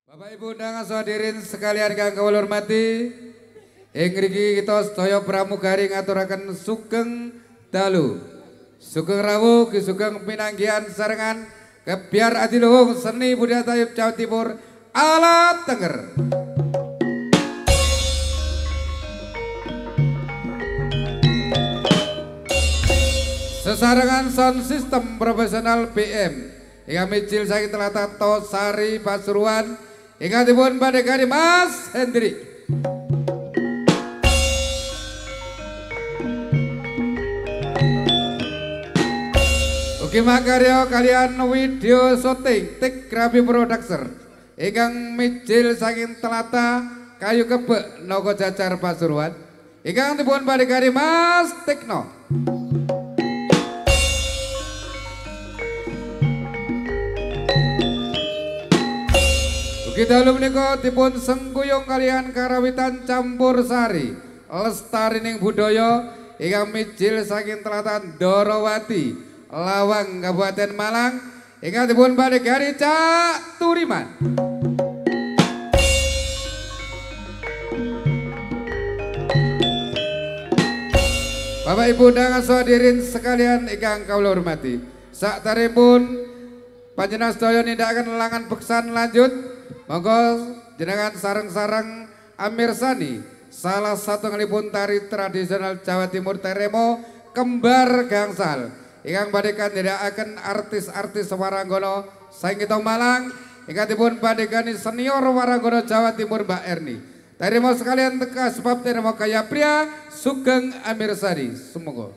Bapak Ibu undangan hadirin sekalian kang kawula hormati, ing mriki kita sedaya pramugari ngaturaken sugeng dalu. Sugeng rawuh ki sugeng pinanggihan sarengan kebiar adiluhung seni budaya Tayub Jawa Timur ala Tenger. Sesarengan sound system profesional BM hingga micil saking Tlatah Tosari Pasuruan hingga dipun badhekake Mas Hendrik. Ugi makarya kalian video syuting Tik Grafi Production ingkang micil saking Tlatah Kayu Kebek Nogo Jajar Pasuruan ingkang dipun badhekake Mas Tikno. Kita menika dipun sengguyung kalian karawitan campur sari lestarining budaya ingkang mijil saking Tlatah Ndorowati Lawang Kabupaten Malang ingkang dipun badhekake Cak Turiman. Bapak Ibu undangan hadirin sekalian ingkang kawula hormati, saktaripun panjenengan sedaya nindakaken lelangan beksan lanjut. Monggo jenengan sareng-sareng amirsani salah satu ngalipun tari tradisional Jawa Timur Teremo Kembar Gangsal ingkang badhe kandhedhakaken artis-artis waranggono saking kita Malang ingkang dipun badhekani senior waranggono Jawa Timur Mbak Erni. Terima sekalian teka sebab terima kaya pria sugeng amirsani semoga.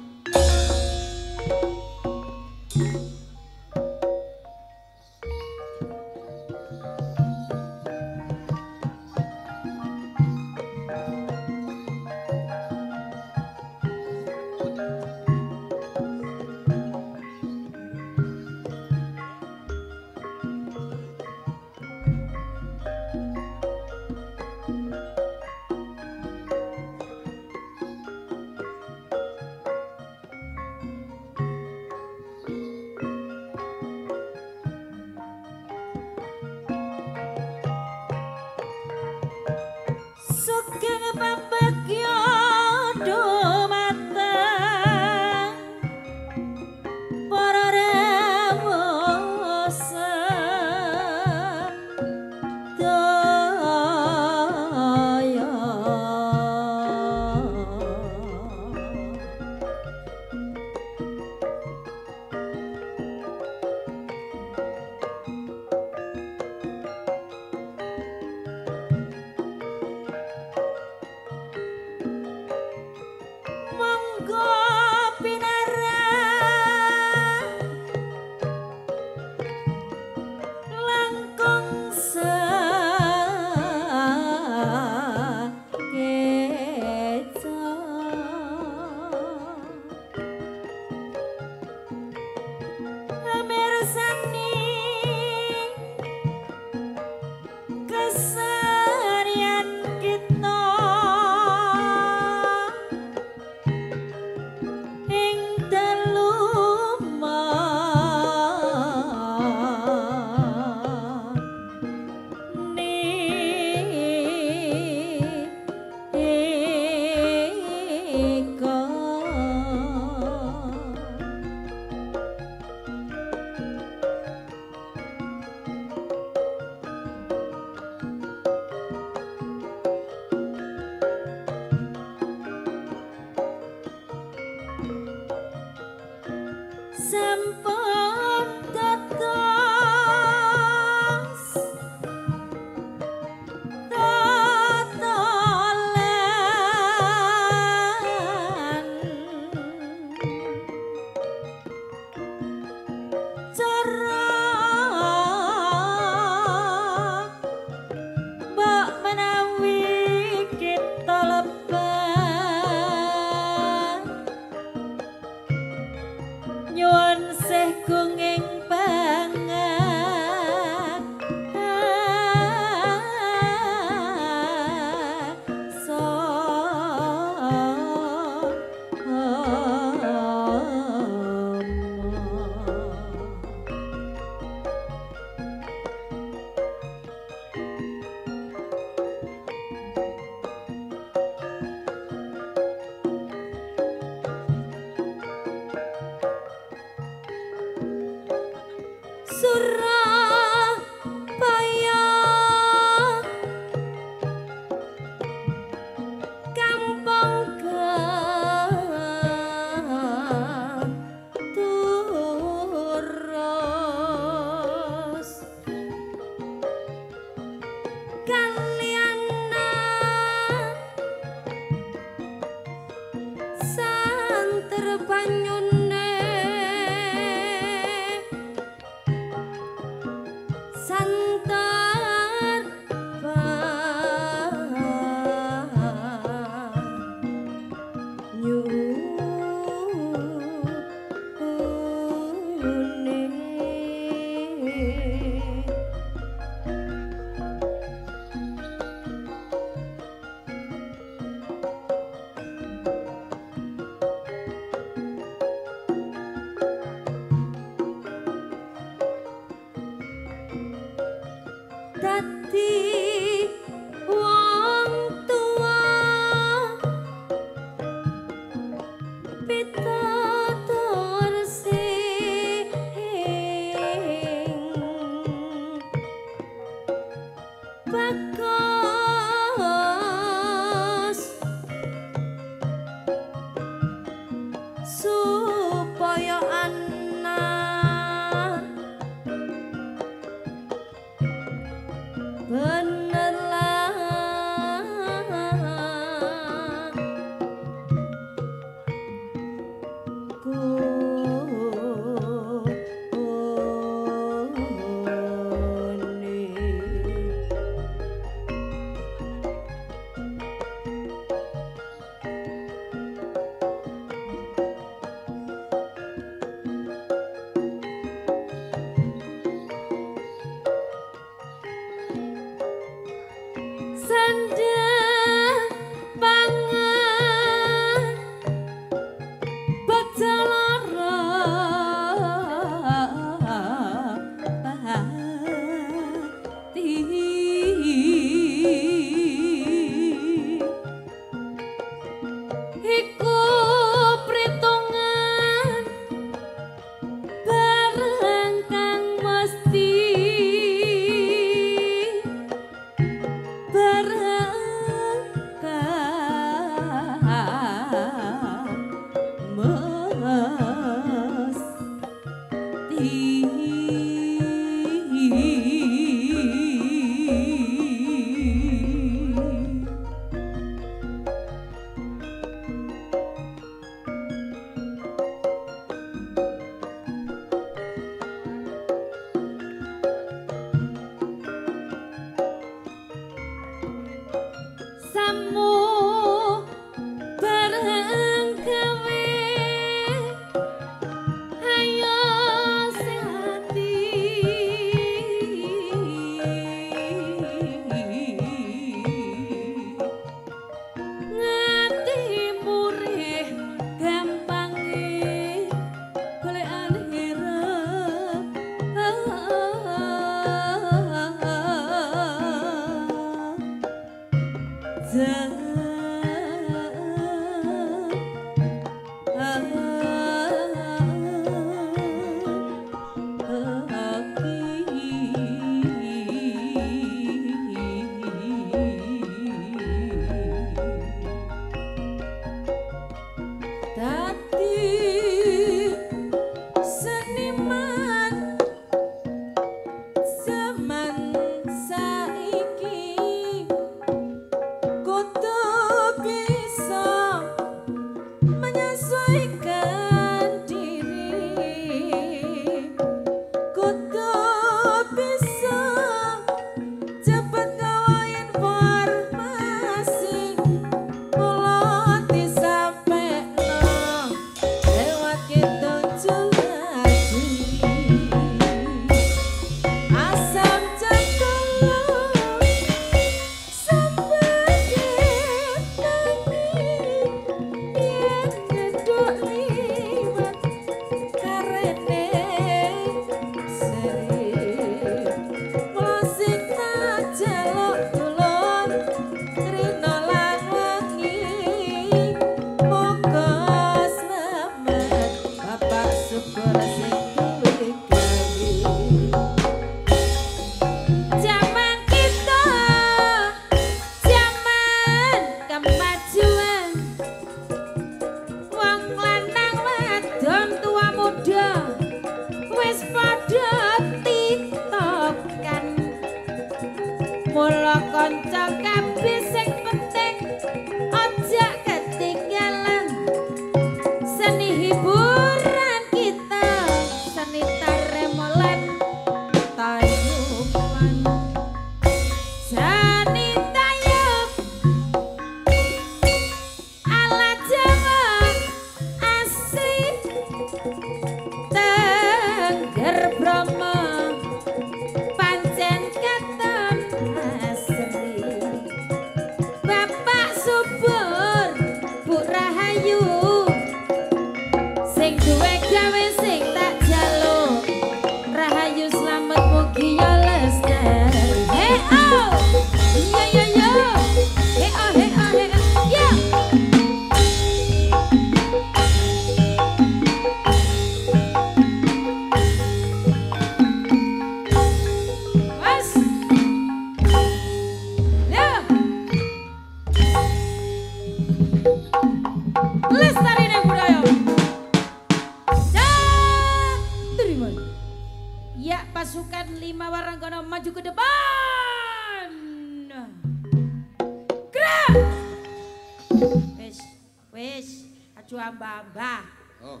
Mbah. Oh.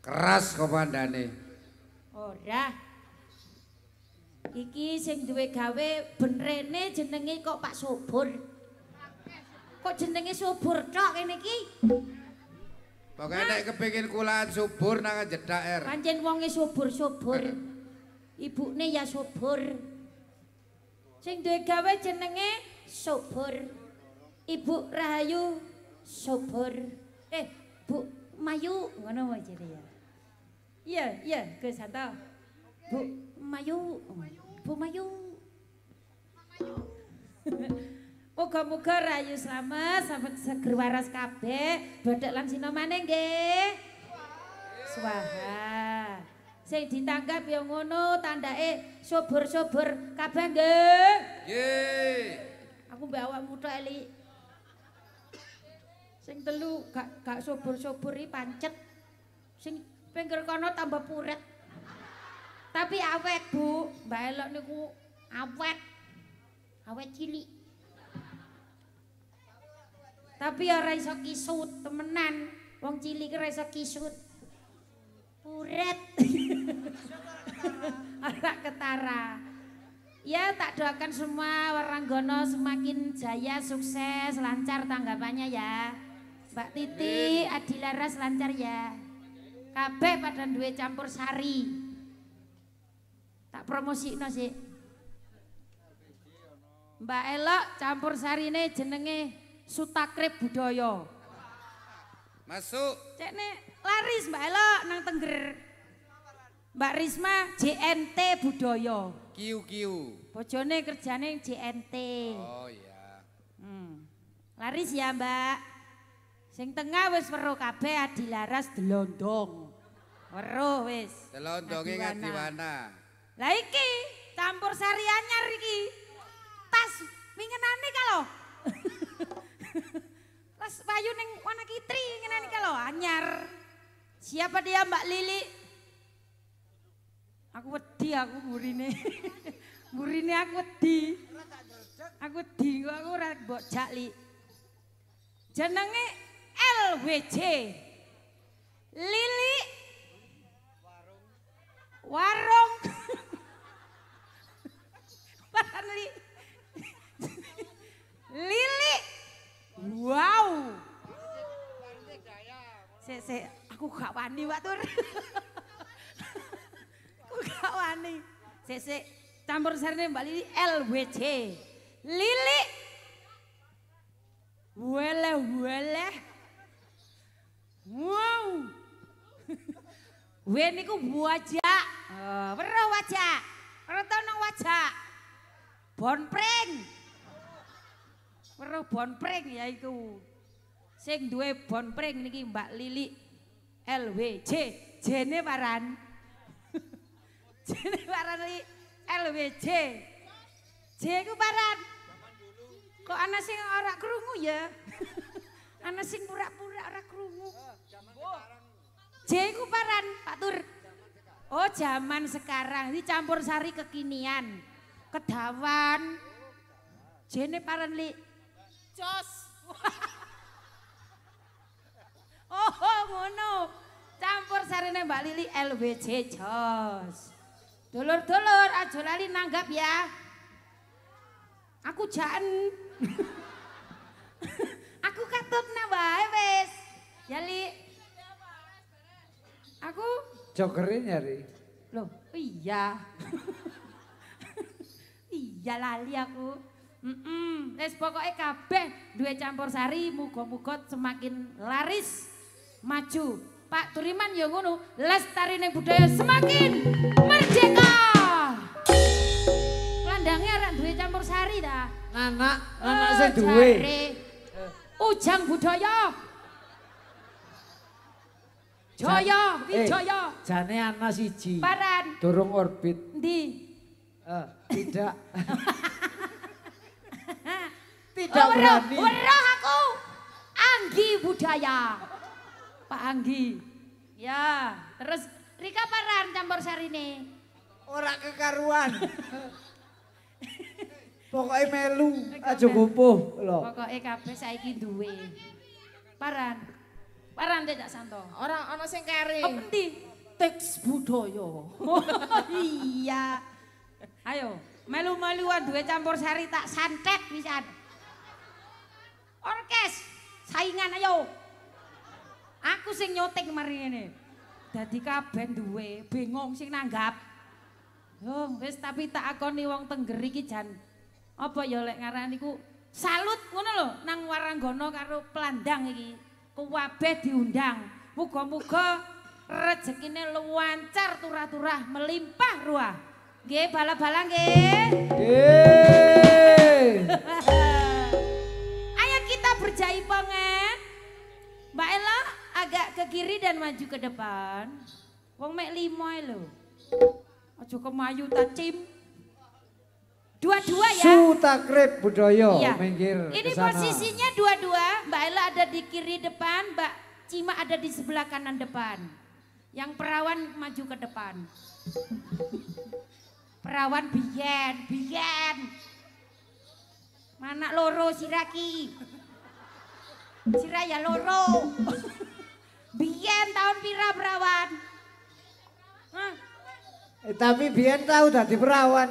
Keras komandane. Ora. Iki sing duwe gawe benrene jenenge kok Pak Subur. Kok jenenge Subur tok kene iki? Pokoke nek kepengin kulaan subur nang jedhak er. Pancen wonge subur-subur. Ibune ya subur. Sing duwe gawe jenenge Subur. Ibu Rahayu Subur. Bu Mayu ngono wae jere ya. Iya, iya, ke Santo. Bu Mayu. Bu Mayu. Muga-muga rayu slamet sampai seger waras kabeh, bodhok lan sinomane nggih. Swaha. Sing ditanggap ya ngono tandake subur-subur kabeh nggih. Nggih. Aku mbak awakmu tok Eli. Sing telu gak subur-subur iki pancet. Sing pinggir kono tambah puret. Tapi awet, Bu. Mbak Elok niku awet. Awet cilik. Tapi ora iso kisut temenan. Wong cilik ora iso kisut. Puret. Ora ketara. Ya tak doakan semua Waranggono semakin jaya, sukses, lancar tanggapannya ya. Mbak Titi, Adi Laras lancar ya. Kabeh pada duwe campur sari. Tak promosikno sih. Mbak Elok campur sarine jenenge Sutakrip Budaya. Masuk. Cekne laris Mbak Elok nang Tengger. Mbak Risma JNT Budaya. Kiu. Bojone kerjane JNT. Oh iya. Laris ya, Mbak. Sing tengah wis weruh kabeh Adilaras delondong. Weruh wis. Delondonge Ngadiwana. Lah iki campur sari anyar iki. Tas wingenane kalau. Tas payu ning Wana Kitri wingenane kalau anyar. Siapa dia Mbak Lili? Aku wedi aku murine. Murine aku wedi. Aku wedi kok aku ora mbok jakli. Jenenge LWJ. Lili warung. Li. Lili. Wow. Sik aku gak wani Pak Tur. Aku gak wani. Sik campur sarine Mbak Lili LWJ. Lili. Wele. Wow. Wen niku wajak. Weruh wajak. Ora tau nang wajak. Bonpring. Weruh bonpring ya iku. Sing duwe bonpring niki Mbak Lili LWJ. Jene paran. Jene paran LWJ. J ku paran. Kok ana sing ora krungu ya? Ana sing pura-pura ora krungu. J ku paran, Pak Tur. Oh, zaman sekarang ini campur sari kekinian. Kedawan. Jene paran li. Jos. Oh, ngono. Campur sarine Mbak Lili LWJ jos. Dulur-dulur aja lali nanggap ya. Aku jan. Aku katutna wae wis. Ya Li. Aku jokere nyari. Loh, iya. Iya lali aku. Wis pokoke kabeh duwe campur sari muga-muga semakin laris maju. Pak Turiman ya ngono, lestarine budaya semakin merdeka. Landange ora duwe campur sari ta? Anak sing duwe. Ujang budaya. Jaya, Wijaya. Jane ana siji. Paran. Durung orbit. Ndi? Tidak. Tidak berani. Weruh aku. Anggi budaya. Pak Anggi. Ya, terus Rika paran campur sarine. Ora kekaruan. Pokoknya melu aja gopoh lho. Pokoke kabeh saiki duwe. Paran. Paran tidak santo. Orang ana sing keri. Oh, endi? Teks budaya. Oh, iya. Ayo, melu-meluan duwe campur sari tak santet pisan. Orkes, saingan ayo. Aku sing nyoting mari ngene. Dadi kabeh duwe, bingung sing nanggap. Oh, wis tapi tak akoni wong Tengger iki jan apa ya lek ngarani ku salut ngono lho nang Waranggana karo Plandang iki. Kuwabeh diundang. Muga-muga rezekine lancar turah-turah melimpah ruah. Nggih, bala-bala nggih. Nggih. Ayo kita berjaipongan. Mbak Ella agak ke kiri dan maju ke depan. Wong mek 5 lho. Aja kemayu ta cim. Dua-dua ya. Sutakrip budaya Iya. minggir Ini kesana. posisinya dua-dua. Mbak Ella ada di kiri depan, Mbak Cima ada di sebelah kanan depan. Yang perawan maju ke depan. Perawan biyen. Mana loro siraki. Siraya loro. Biyen tahun pira perawan. Hah? Tapi biyen tahu dadi perawan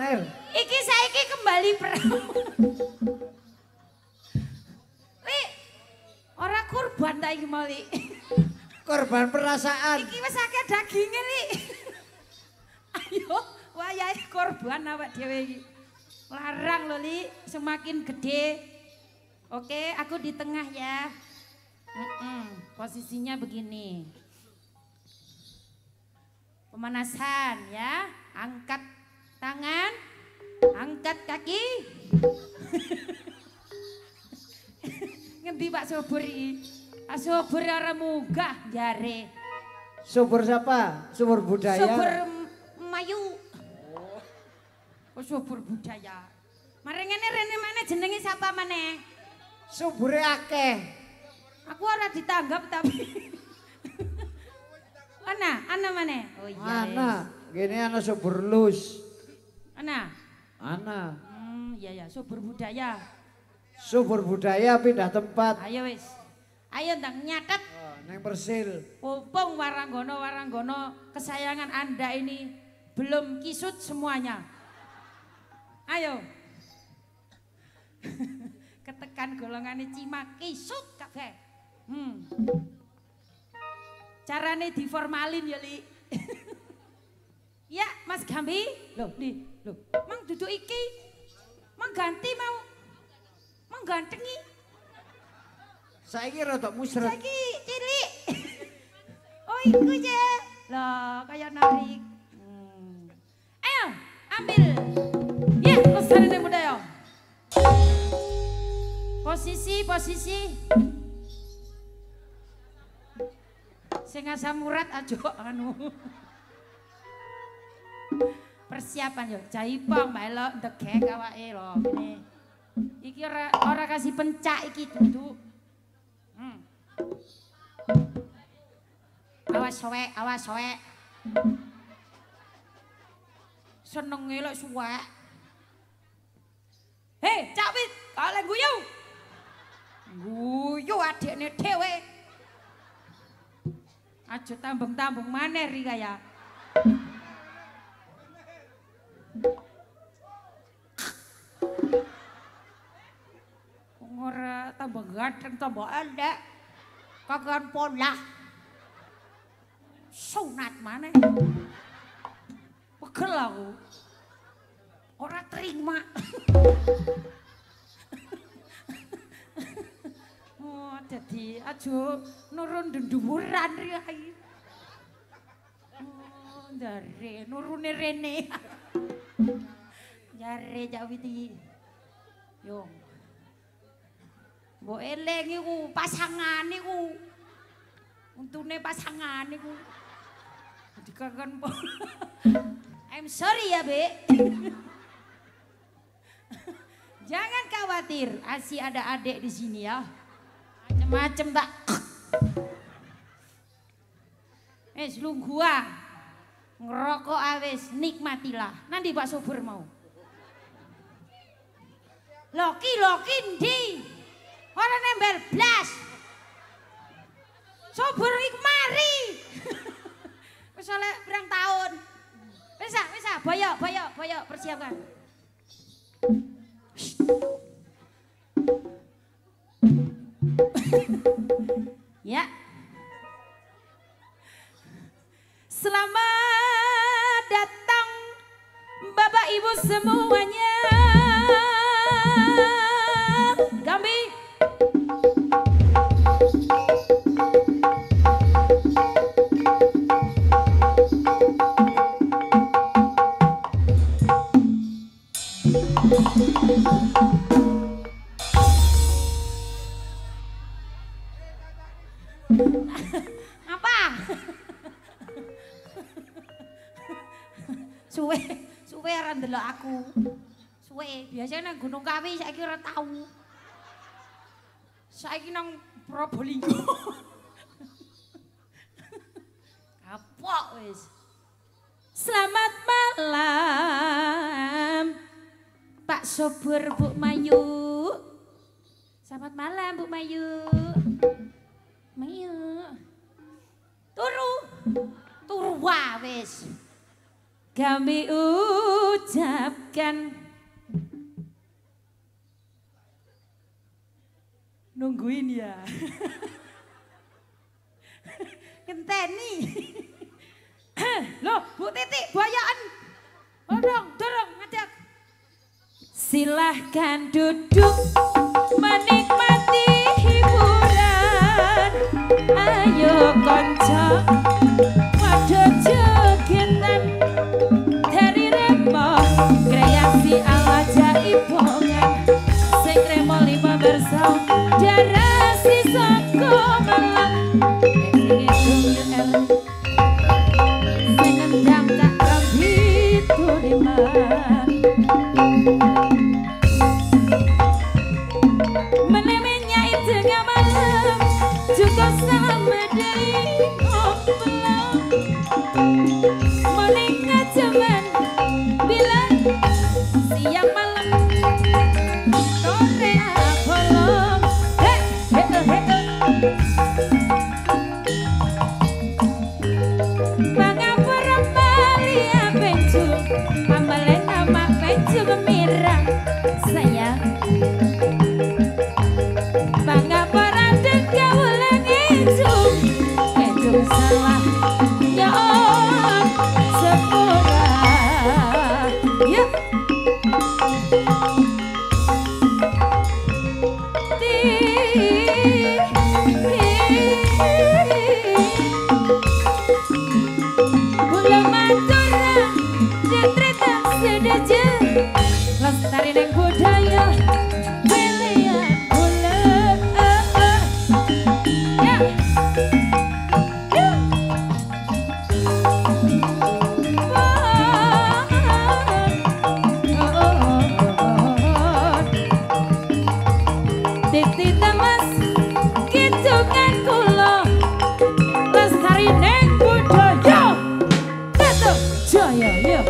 Iki saiki kembali perawan. Li, ora kurban ta iki mau Li. korban perasaan. Iki wis akeh daginge Li. Ayo, wayahe korban awak dhewe iki. Larang lho Li, semakin gede. Oke, aku di tengah ya. Posisinya begini. Pemanasan ya, angkat tangan, angkat kaki. Ngendi Pak Subur iki? Pak Subur ora munggah jare. Subur siapa? Subur budaya. Subur Mayu. Oh, subur budaya. Mari ngene rene maneh jenenge sapa maneh? Subure akeh. Aku ora ditanggap tapi. Ana maneh. Oh iya. Ana, gini ana subur lus. Ana. Ana. Iya ya, subur budaya. Subur budaya pindah tempat. Ayo wis. Ayo ndang nyatet. Oh, neng Persil. Pumpung Waranggono kesayangan Anda ini belum kisut semuanya. Ayo. Ketekan golongannya Cima kisut kabeh. Carane diformalin ya, Li. Ya, Mas Gambi. Loh, Mang duduk iki. Mang ganti mau. Mang gantengi. Saiki rada musret. Saiki cilik. Oh, iku ya. Lah, kayak narik. Ayo, ambil. Ya, lestari budaya. Posisi. Sing asam urat aja anu. Persiapan yo, jaipong melok ndegek awake lho ngene. Iki ora kasih pencak iki duduk. Awas suwek. Senenge lek suwek. Hei, Cak Wit, kale guyu. Guyu adikne dhewe. Aja tambung-tambung maneh ri kaya. Ora tambah ganteng tambah elek. Kagan pola. Sunat maneh. Pegel aku. Ora terima. Oh, jadi aja nurun denduran riai. Oh, jare nurune rene. Jare Cak Witi. Yo. Mbok eling iku pasangan iku. Untune pasangan iku. Dikakan I'm sorry ya, Be. Jangan khawatir, Asi ada adik di sini ya. Macem-macem tak. Selunggua. Ngerokok awes, nikmatilah. Nanti Pak Subur mau. Loki ndi. Ora nembel blas. Subur iki mari. Wis oleh berang tahun. Wis boyo persiapkan. Ya. Selamat datang Bapak Ibu semuanya. Gambi. Apa? Suwe ora ndelok aku. Suwe, biasanya nang Gunung Kawi saiki ora tau. Saiki nang Probolinggo. Kapok wis. Selamat malam Pak Subur, Bu Mayu. Selamat malam Bu Mayu. Mayu. Turu wis. Kami ucapkan nungguin ya. Ngenteni. Loh, Bu Titik boyokan. Oh dorong ngadeg. Silahkan duduk menikmati hiburan. Ayo konco pada jogetan dari Remo kreasi ala jaibongan sing Remo 5 bersaudara. ning budaya pilihan bulan. Ya. Titi temes gitu kan kula lestari ning budaya Betul Jaya ya.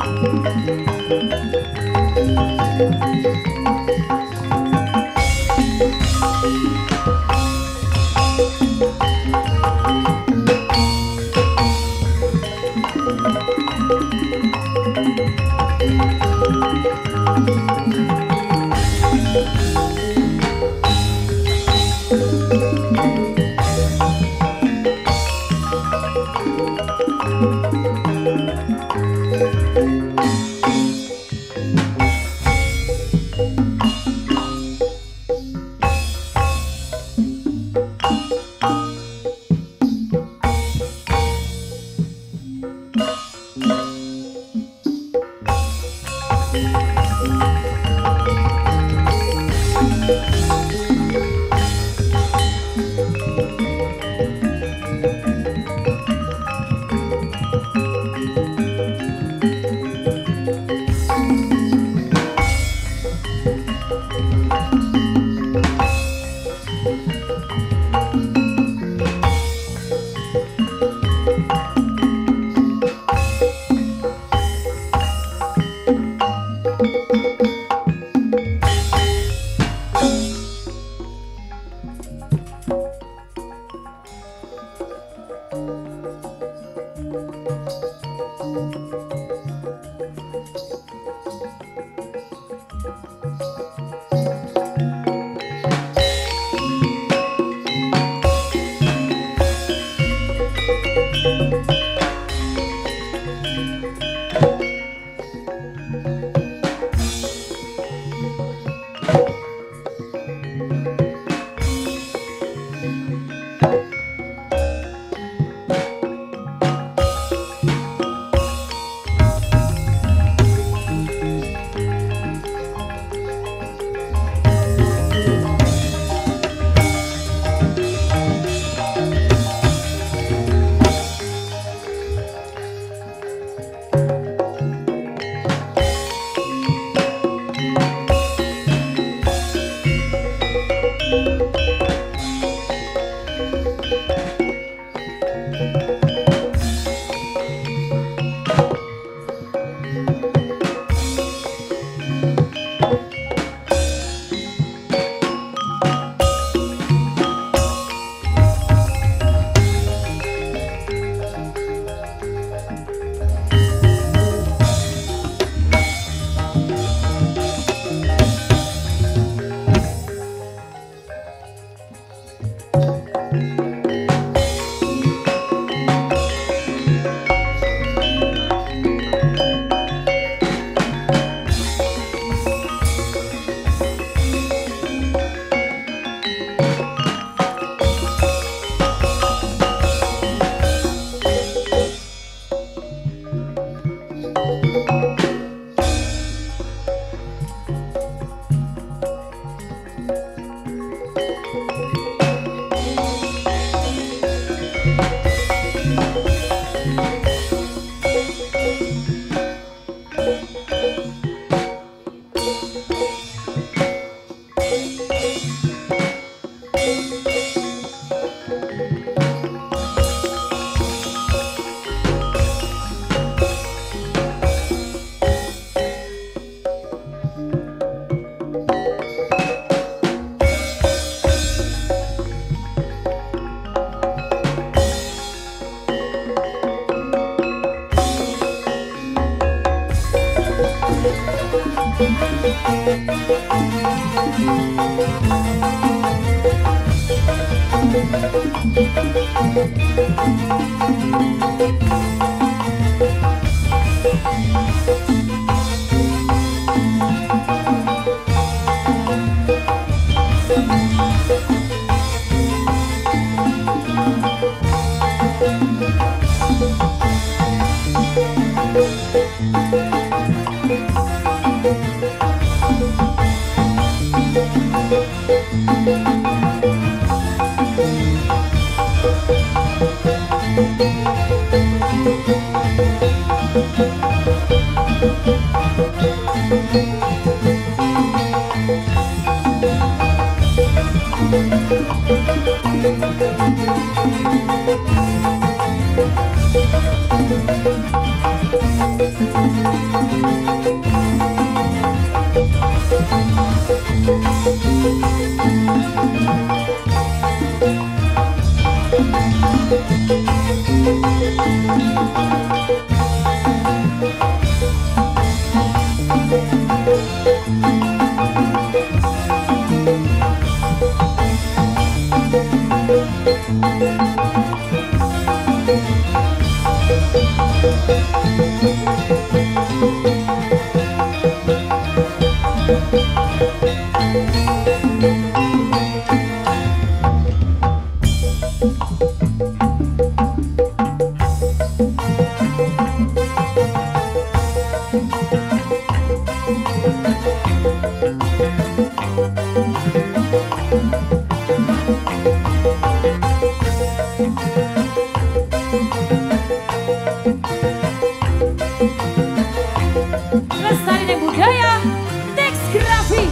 Thank you. Lestari budaya, teks grafi.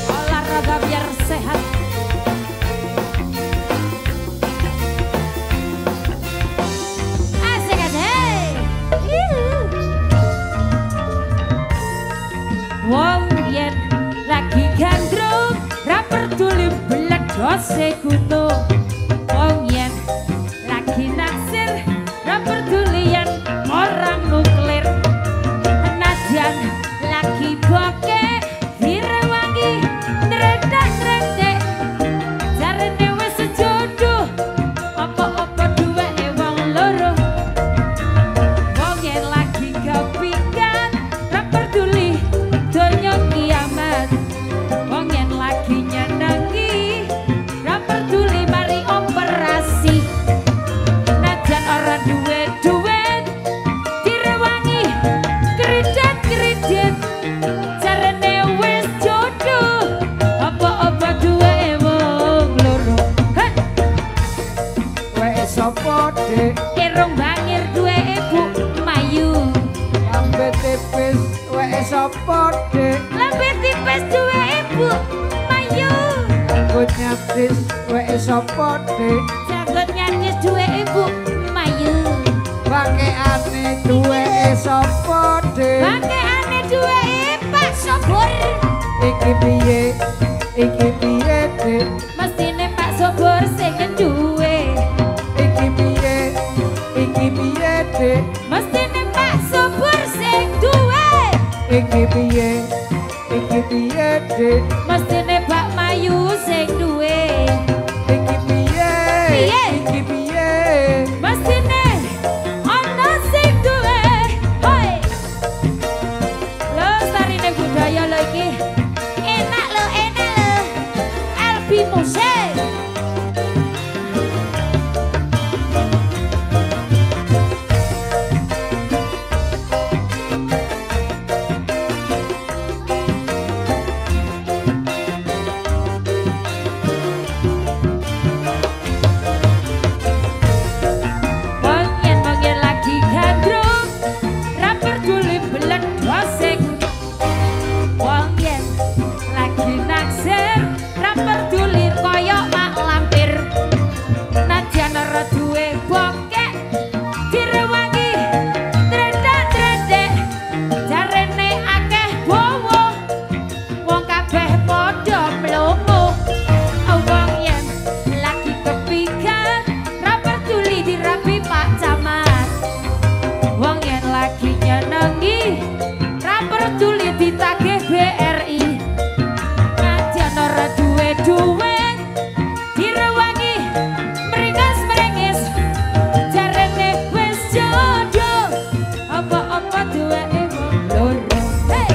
Olahraga biar sehat. Asik asik. Wong yen lagi gandrung ra peduli bledose gunung. Wong yen lagi naksir ra peduli yen orang nuklir. Nadyan lagi bokeh direwangi ndredeg-ndredeg. Jarene wis sejodoh apa-apa duweke wong loro. Wong yen lagi kepikiran ra peduli donya kiamat. Wong yen lagi nyenengi ra peduli mari operasi. Najan ora duwe duit direwangi kredit-kredit. Jarene wis jodoh apa-apa duweke wong loro. Heh, Wek sapa dik? irung bangir duweke Bu Mayu. Lambe tipis wek sapa dik? Lambe tipis duweke Bu Mayu. Anggut nyatis wek sapa dik? Jagot nyanyi duweke Bu Mayu. Pakaiane duweke sapa dik? Pakaiane duweke Pak Sobor. Iki piye? Iki piye dik? Mestine Pak Sobor sing duwe. Iki piye? Iki piye dik? Mestine Pak Sobor sing duwe. Iki piye? Iki piye dik? Mestine Pak Mayu sing duwe. Iki piye? Piye? Iki piye? Mestine ana sing duwe. Hoi. Lestarine budaya lho iki. Enak lho, enak lho. Albi Musik. Wong yen lagi gandrung ra peduli bledose. Wong yen lagi naksir ra peduli koyo mak lampir. Nadyan ora duwe bokek direwangi ndredeg-ndredeg. Jarene akeh bowo wong kabeh padha mlongo. Wong yen lagi kepikiran ra peduli dirapi Pak Camat. Wong yen lagi nyenengi ra peduli ditagih BRI. Nadyan ora duwe duit direwangi meringas-meringis. Jarene wis jodoh apa-apa duweke wong loro. Hey,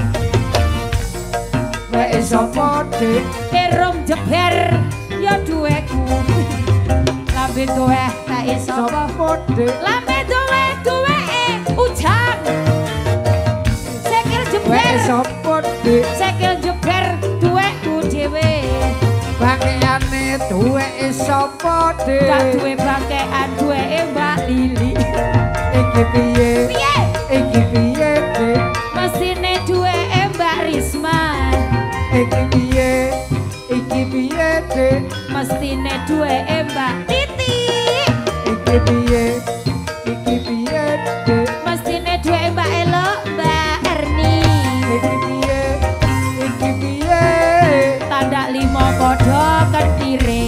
Wek sapa dik? irung jeber ya duweku. Lambe duwe tak iso apa. Sapa dik? Lambe duwe duweke ujang. Sikil Wek jeber, sapa dik? sikil jeber duweku dhewe. Pakaiane duweke sapa dik? Tak duwe pakaian duweke Mbak Lili. Iki piye? Piye? Iki piye dik? Mesine duweke Mbak iki piye Dik mestine duweke Mbak Titi iki piye Dik mestine duweke Mbak Elo Mbak Erni iki piye tanda 5 padha ketire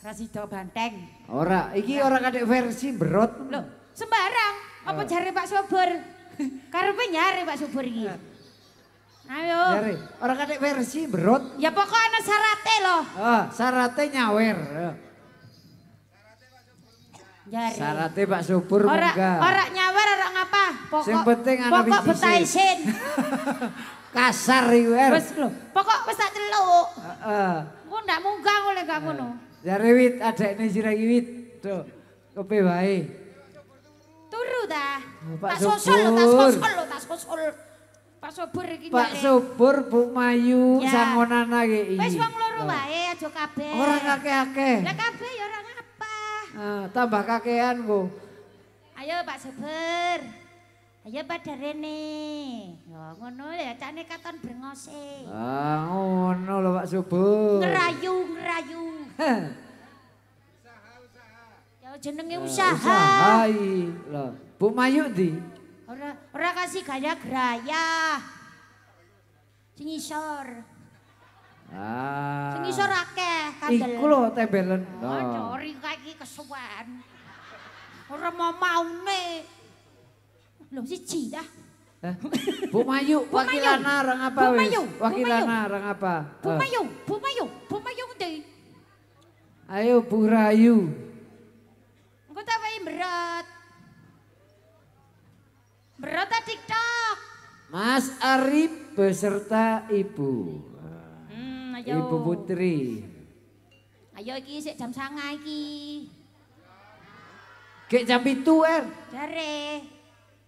Rasido Banteng. Ora, iki ora kadek versi berot. Loh, sembarang. Apa jare Pak Subur? Karepe nyare Pak Subur iki. Ayo. Jare, ora kadek versi berot. Ya pokok ana syarate loh. Syaratnya nyawer. Jare. Syaratnya Pak Subur ora, munggah. ora nyawer ora ngapa. Pokok Sing penting ana pokok biji betah isin. Kasar iku er. Wes lho, pokok wis tak celuk. Heeh. Engko ndak munggah oleh gak ngono. Jare wit adekne siragi wit. Tuh, kepe wae. Turu ta. Pak Tak susul lho, tak Subur. susul lho, tak susul. Pak Subur iki Pak nyare. Subur, Bu Mayu, Ya. sangonana iki. Wis wong loro wae aja kabeh. Ora kakek-akeh. Lah kabeh ya ora ngapa. Tambah kakean ku. Ayo Pak Subur. Ayo pada rene. Ya ngono ya cane katon brengose. Ngono lho Pak Subur. Ngerayu. Ya jenenge usaha. Usaha lho. Bu Mayu ndi? Ora kasih gaya geraya. Sing isor. Sing isor akeh kandel. Iku lho tembelen. Oh, cori kae iki kesuwen. Ora maune. Lho siji dah. Bu Mayu, Bu Mayu. wakilana orang apa Bu wis? Mayu, Bu Wakilana Mayu. orang apa? Bu Mayu ndi? Ayo Bu Rayu. Engko tak wae berat. Berat ta TikTok. Mas Arif beserta Ibu. Ayo. Ibu Putri. Ayo iki sik jam 09.00 iki. Gek jam 7 er. Jare.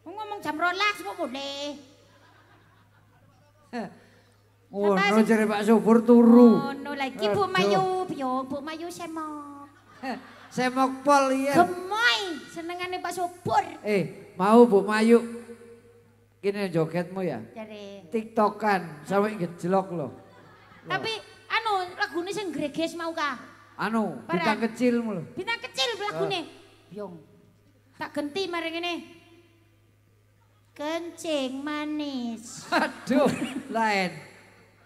Ngomong jam 12 kok mulai. Ngono jare Pak Subur turu. Ngono lagi Bu Mayu, yo Bu Mayu semok. Semok pol iya. Gemoy senengane Pak Subur. Mau Bu Mayu. Kini jogetmu ya. Jare. TikTokan sampai gejlok loh. Tapi anu lagune sing greges mau ka. Anu, Parah. bintang kecilmu loh. Bintang kecil lagune. Yong. Tak genti mari ngene. Kencing manis. Aduh, lain.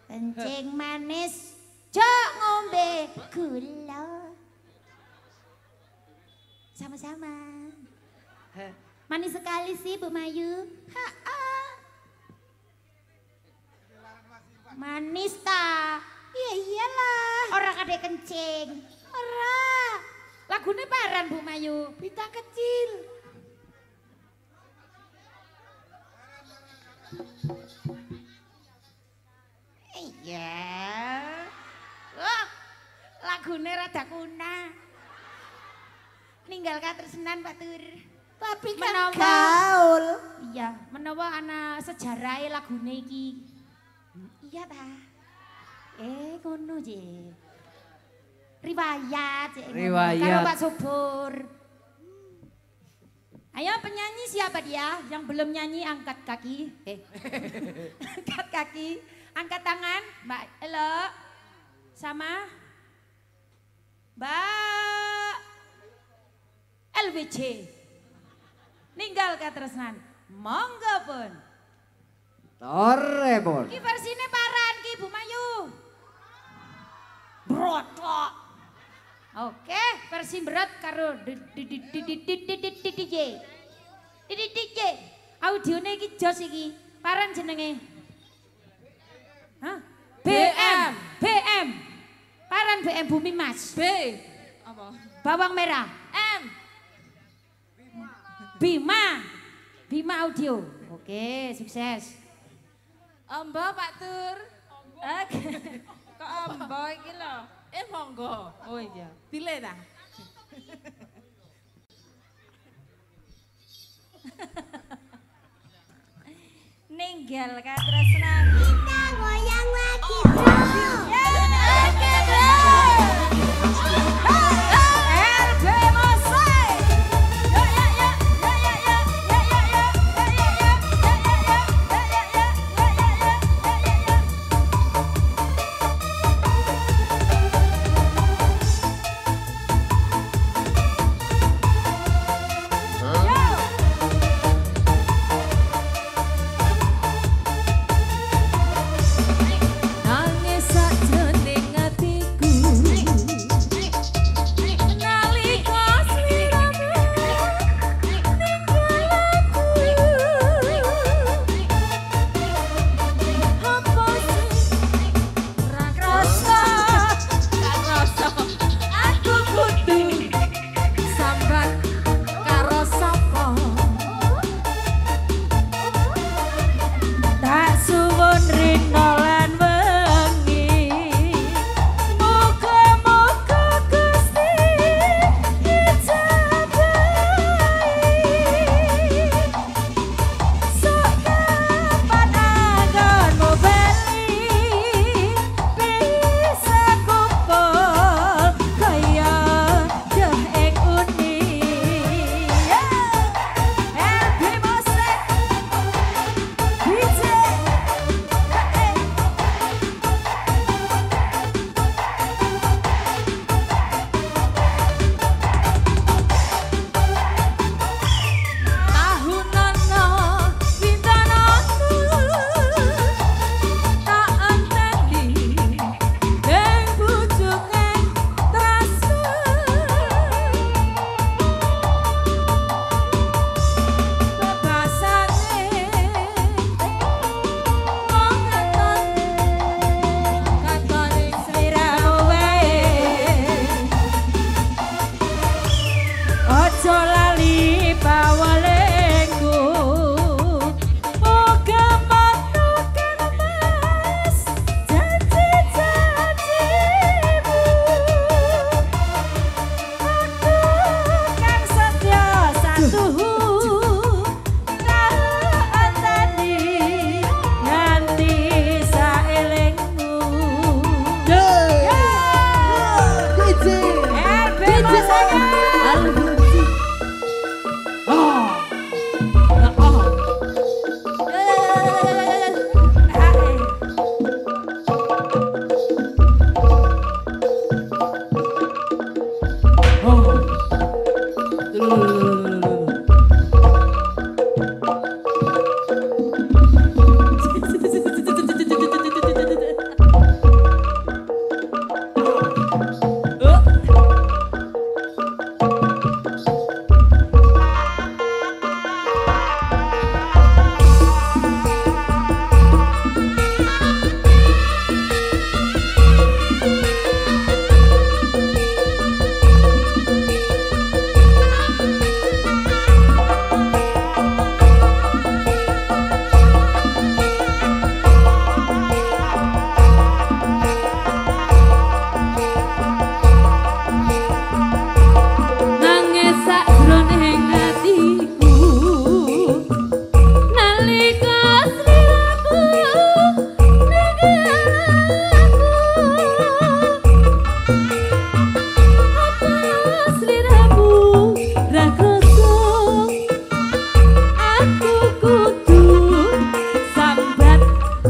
Kencing manis. Jok ngombe gula. Sama-sama. Manis sekali sih Bu Mayu. Manis ta? Iya iyalah. Orang ada kencing. Ora. Lagune paran Bu Mayu. Bintang kecil. Iya. Oh, lagune rada kuna. Ninggal katresnan Pak Tur. Tapi kan gaul. Iya, menawa ana sejarahe lagune iki. Iya ta. Ngono je. Riwayat. Riwayat. Karo Pak Subur. Ayo penyanyi siapa dia? Yang belum nyanyi angkat kaki. Angkat kaki. Angkat tangan. Mbak Elo. Sama. Mbak LWC. Ninggal katresnan. Monggo pun. Tore pun. Ki versine paran ki Bu Mayu. Brotok. Oke, versi berat karo DJ. DJ. Audione iki jos iki. Paran jenenge. Hah? BM. Paran BM Bumi Mas. B. Apa? Bawang merah. M. Bima Audio. Oke, sukses. Ombo Pak Tur. Kok ombo iki lho? Monggo. Oh iya. Dile ta? tinggal katresnan. Kita goyang lagi, bro. Oke, bro. RB Mosek. Yo, yo, yo, yo, yo, yo, yo, yo, yo, yo, nangis sakjroning atiku nalika sliramu ninggal aku apa sing ora krasa aku kudu sambat karo sapa tak suwun rino lan wengi muga-muga Gusti ijabahi sok kapan anggonmu bali bisa kumpul kaya deh ing uni Elvi Mosek DJ tahunana wintananku tak anteni ing bujuke tresno bebasane mong katone sliramu wae ojo lali pawalengku muga manuken mas janji-janjimu aku kang setya satuhu antani nganti saelengmu RB Mosek nangis sakjroning atiku nalika sliramu ninggal aku apa sliramu ra krasa aku kudu sambat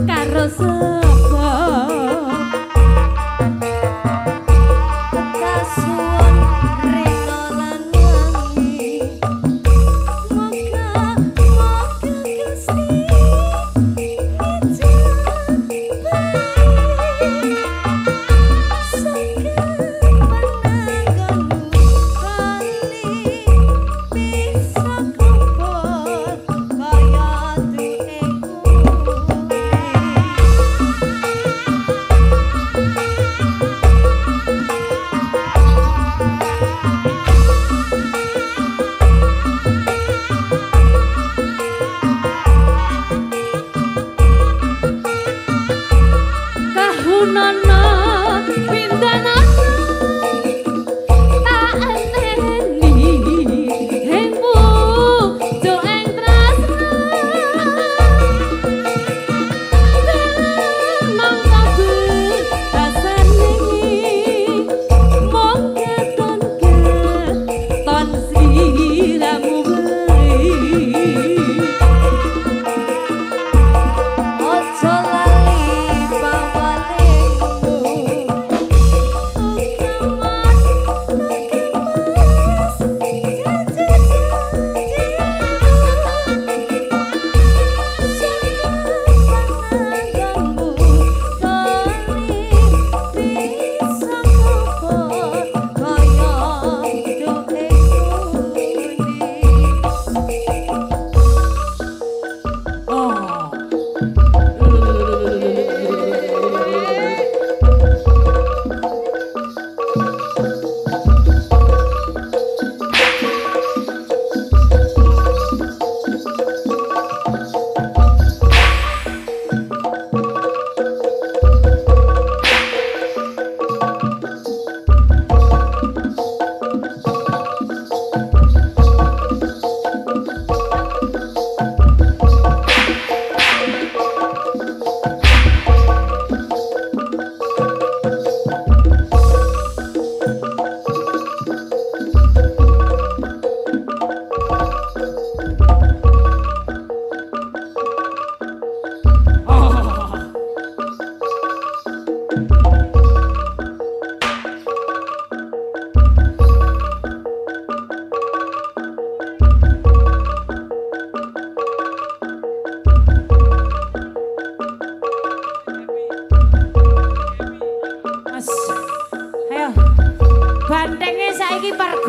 karo sapa kasuwun rena lan wangi moga-moga Gusti ijabahi sok kapan anggonmu bali bisa kumpul kaya duwe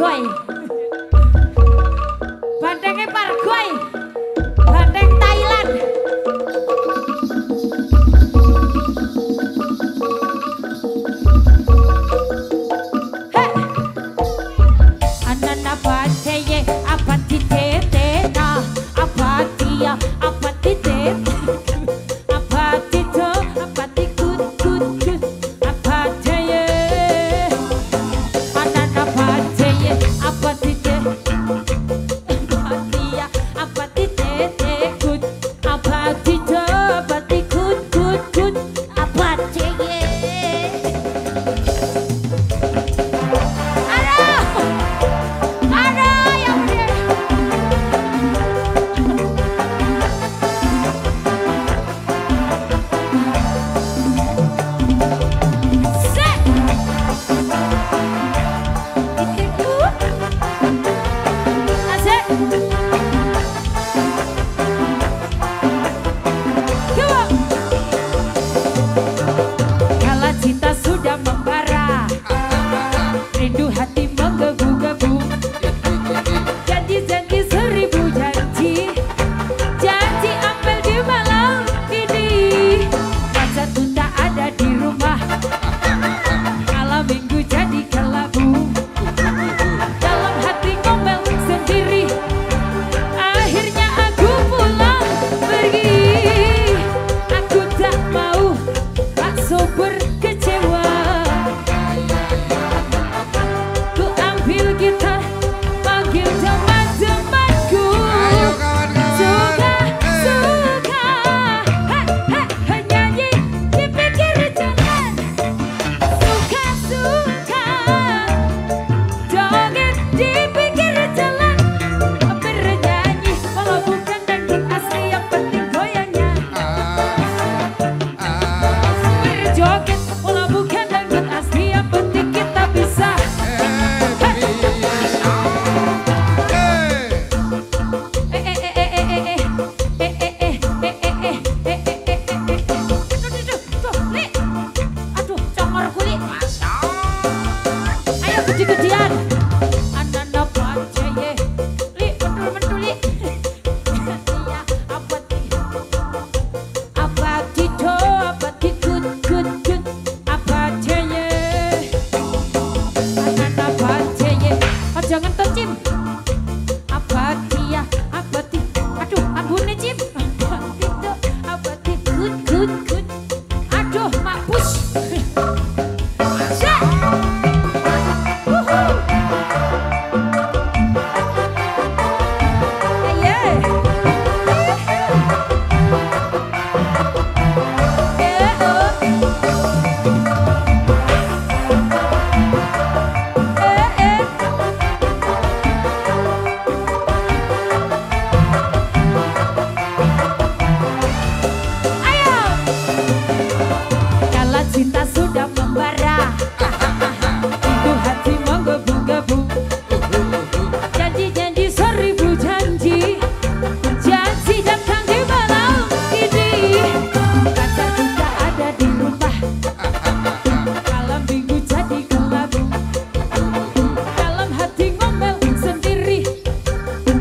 pargoy. Bandengnya pargoy. Bandeng Thailand. Hei. Anana baceye apa titetena apa dia apa titet apa tito apa tikut kut kut apa jeye anana baceye apa titet apa dia apa titet kut apa tito apa tikut kut kut apa jeye. Kala cinta sudah membara, rindu hati menggebu-gebu. Janji-janji seribu janji, janji ambil di malam ini. Masa tuh tak ada di rumah, malam minggu jadi kelabu. Dalam hati ngomel sendiri, akhirnya aku pulang pergi. Aku tak mau sober kecewa. Ku ambil gitar, panggil teman-temanku. Ayo kawan-kawan. Suka, nyanyi di pinggir jalan. Suka, joget di pinggir jalan. Bernyanyi, walau bukan dangdut asli, yang penting goyangnya. Berjoget, walau bukan dangdut asli, yang penting kita bisa. Aduh, congor kulit. Ayo gede-gedean. Anana baceye, li mentul-mentul li. Iya, apa tito, apa tikut kut kut, apa jeye. Anana baceye, oh jangan tuh Cim. Apa dia, apa ti, aduh ambune Cim. Apa tito, apa tikut kut kut, aduh mampus. Zek. Wuhu. Kala cinta sudah membara, rindu hati menggebu-gebu. Janji-janji seribu janji, janji datang di malam ini. Kaca tidak ada di rumah, malam minggu jadi kelabu. Dalam hati ngomel sendiri,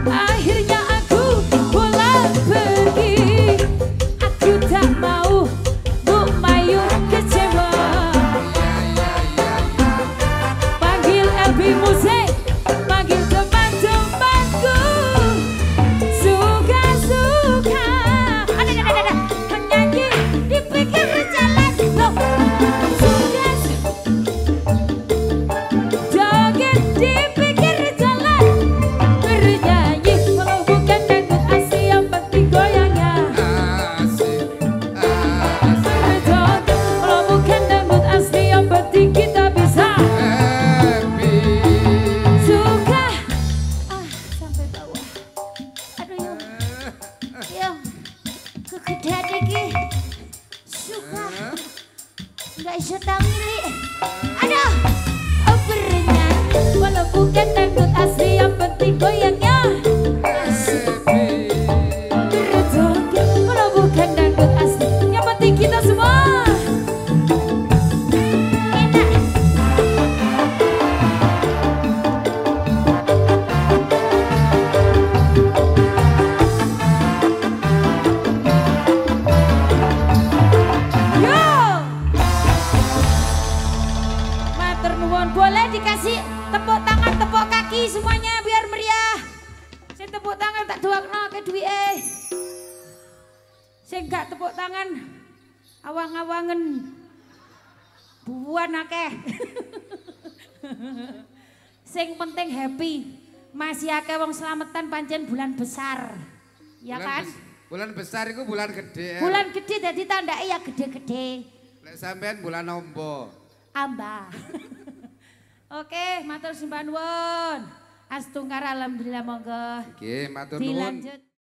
akhirnya aku pulang pergi. Aku tak mau Bu Mayu kecewa. Panggil LB Musik, panggil teman-temanku. Suka, ada, nyanyi di pinggir jalan. Loh, suka, joget di pinggir jalan. Bernyanyi, walau bukan dangdut asli, yang penting goyangnya. Berjoget, walau bukan dangdut asli, yang penting kita bisa. Suka, sampai bawah. Aduh, yuk, kegedean lagi. Suka, nggak bisa tamili. Aduh, bernyanyi, walau bukan dangdut asli, yang penting goyangnya. Berjoget, walau bukan dangdut asli, yang penting kita semua. Enak. Sing gak tepuk tangan awang-awangen. Buan akeh. Sing penting happy. Masih akeh wong slametan pancen bulan besar. Ya kan? Bulan besar itu bulan gede. Bulan gede jadi tandake ya gede-gede. Lek sampean bulan ombo. Amba. Oke, matur sembah nuwun. Astungkar alhamdulillah monggo. Nggih, matur nuwun. Dilanjut.